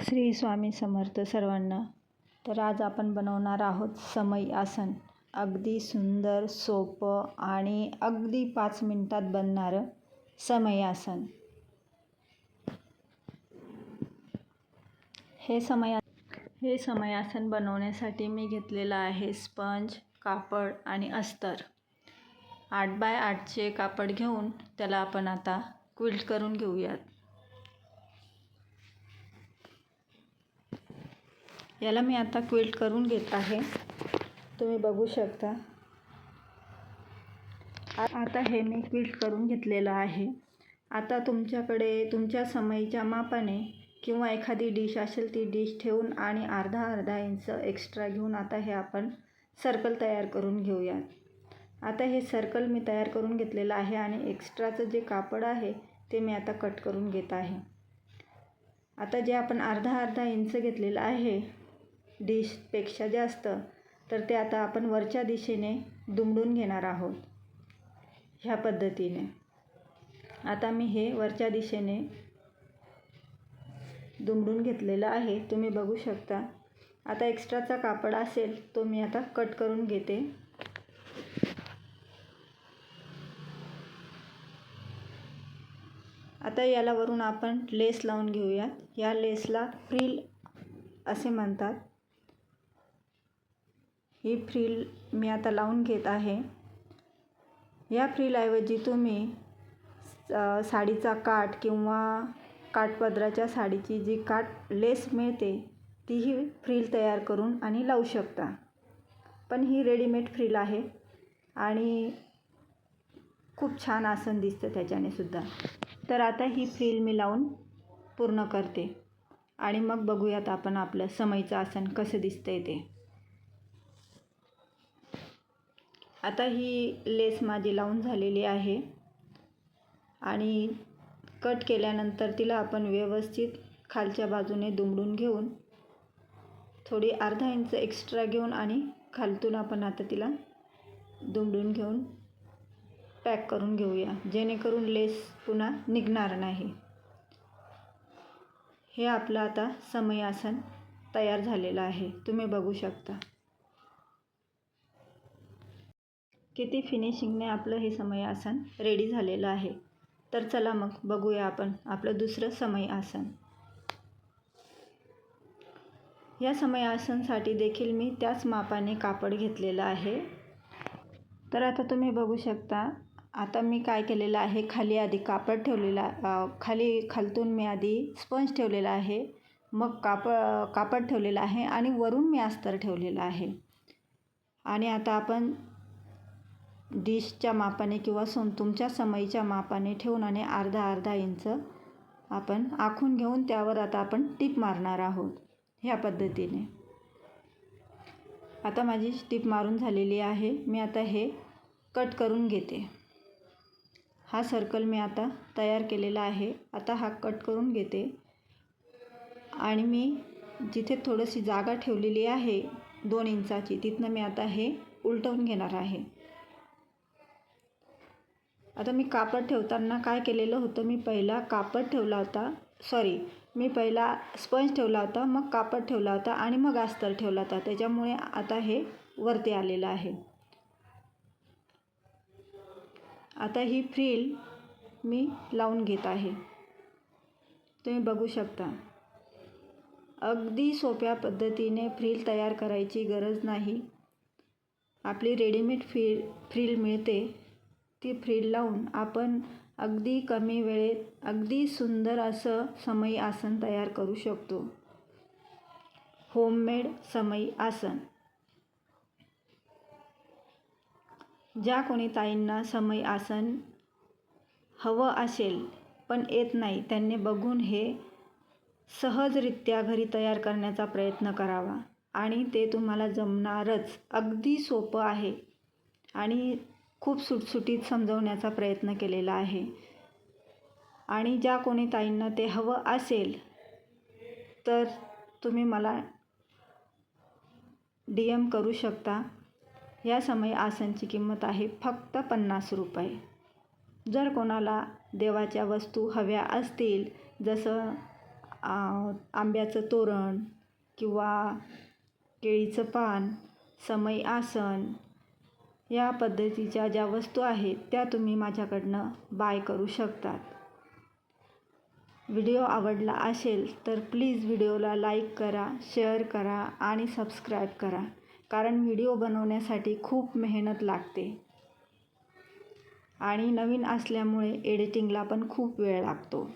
श्री स्वामी समर्थ सर्वांना. तर आज आपण बनवणार आहोत समई आसन. अगदी सुंदर, सोपं आणि अगदी 5 मिनिटात बनणारं समई आसन. हे समई आसन बनवण्यासाठी मी घेतलेलं आहे स्पंज, कापड आणि अस्तर. 8 बाय 8चे कापड घेऊन त्याला आपण आता क्विल्ट करून घेऊयात. याला मी आता क्विल्ट करून घेत आहे. तुम्ही बघू शकता. आता हे मी क्विल्ट करून घेतलेलं आहे. आता तुमच्याकडे तुमच्या समईच्या मापाने किंवा एखादी डिश असेल ती डिश ठेवून आणि अर्धा इंच एक्स्ट्रा घेऊन आता हे आपण सर्कल तयार करून घेऊयात. आता हे सर्कल मी तयार करून घेतलेलं आहे आणि एक्स्ट्राचं जे कापड आहे ते मी आता कट करून घेत आहे. आता जे आपण अर्धा इंच घेतलेलं आहे डिशपेक्षा जास्त, तर ते आता आपण वरच्या दिशेने दुमडून घेणार आहोत ह्या पद्धतीने. आता मी हे वरच्या दिशेने दुमडून घेतलेलं आहे, तुम्ही बघू शकता. आता एक्स्ट्राचा कापड असेल तो मी आता कट करून घेते. आता याला वरून आपण लेस लावून घेऊया. या लेसला फ्रिल असे म्हणतात. ही फ्रिल मी आता लावून घेत आहे. या फ्रिलऐवजी तुम्ही साडीचा काठ किंवा काठपदराच्या साडीची जी लेस मिळते तीही फ्रिल तयार करून आणि लावू शकता. पण ही रेडीमेड फ्रिल आहे आणि खूप छान आसन दिसतं त्याच्याने सुद्धा. तर आता ही फ्रिल मी लावून पूर्ण करते आणि मग बघूयात आपण आपलं समईचं आसन कसं दिसतंय ते. आता ही लेस माझी लावून झालेली आहे आणि कट केल्यानंतर तिला आपण व्यवस्थित खालच्या बाजूने दुमडून घेऊन थोडी अर्धा इंच एक्स्ट्रा घेऊन आणि खालतून आपण आता तिला दुमडून घेऊन पॅक करून घेऊया, जेणेकरून लेस पुन्हा निघणार नाही. हे आपलं आता समई आसन तयार झालेलं आहे, तुम्ही बघू शकता. किती फिनिशिंगने आपलं हे समई आसन रेडी झालेलं आहे. तर चला मग बघूया आपण आपलं दुसरं समई आसन. या समई आसनसाठी देखील मी त्याच मापाने कापड घेतलेलं आहे. तर आता तुम्ही बघू शकता. आता मी काय केलेलं आहे, खाली आधी कापड ठेवलेला, खालतून मी आधी स्पंज ठेवलेला आहे, मग कापड ठेवलेलं आहे आणि वरून मी अस्तर ठेवलेलं आहे. आणि आता आपण डिशच्या मापाने किंवा तुमच्या समईच्या मापाने ठेवून आणि अर्धा इंच आपण आखून घेऊन त्यावर आता आपण टीप मारणार आहोत ह्या पद्धतीने. आता माझी टीप मारून झालेली आहे. मी आता हे कट करून घेते. हा सर्कल मी आता तयार केलेला आहे. आता हा कट करून घेते आणि मी जिथे थोडीशी जागा ठेवलेली आहे 2 इंचाची, तिथनं मी आता हे उलटवून घेणार आहे. आता मी कापड ठेवताना काय केलेलं होतं, मी पहिला स्पंज ठेवला होता, मग कापड ठेवला होता आणि मग अस्तर ठेवला होता. त्याच्यामुळे आता हे वरती आलेलं आहे. आता ही फ्रिल मी लावून घेत आहे, तुम्ही बघू शकता. अगदी सोप्या पद्धतीने फ्रिल तयार करायची गरज नाही. आपली रेडीमेड फ्रिल मिळते, ती फ्रिल लावून आपण अगदी कमी वेळेत अगदी सुंदर असं समई आसन तयार करू शकतो. होममेड समई आसन. ज्या कोणी ताईंना समई आसन हवं असेल पण येत नाही, त्यांनी बघून हे सहजरित्या घरी तयार करण्याचा प्रयत्न करावा आणि ते तुम्हाला जमणारच. अगदी सोपं आहे आणि खूप सुटसुटीत समजवण्याचा प्रयत्न केलेला आहे. आणि ज्या कोणी ताईंना ते हवं असेल तर तुम्ही मला DM करू शकता. या समई आसनची किंमत आहे फक्त 50 रुपये. जर कोणाला देवाच्या वस्तू हव्या असतील, जसं आंब्याचं तोरण किंवा केळीचं पान, समई आसन या पद्धतीच्या ज्या वस्तू आहेत त्या तुम्ही माझ्याकडनं बाय करू शकतात. व्हिडिओ आवडला असेल तर प्लीज व्हिडिओला लाईक करा, शेअर करा आणि सबस्क्राईब करा, कारण व्हिडिओ बनवण्यासाठी खूप मेहनत लागते आणि नवीन असल्यामुळे एडिटिंगला पण खूप वेळ लागतो.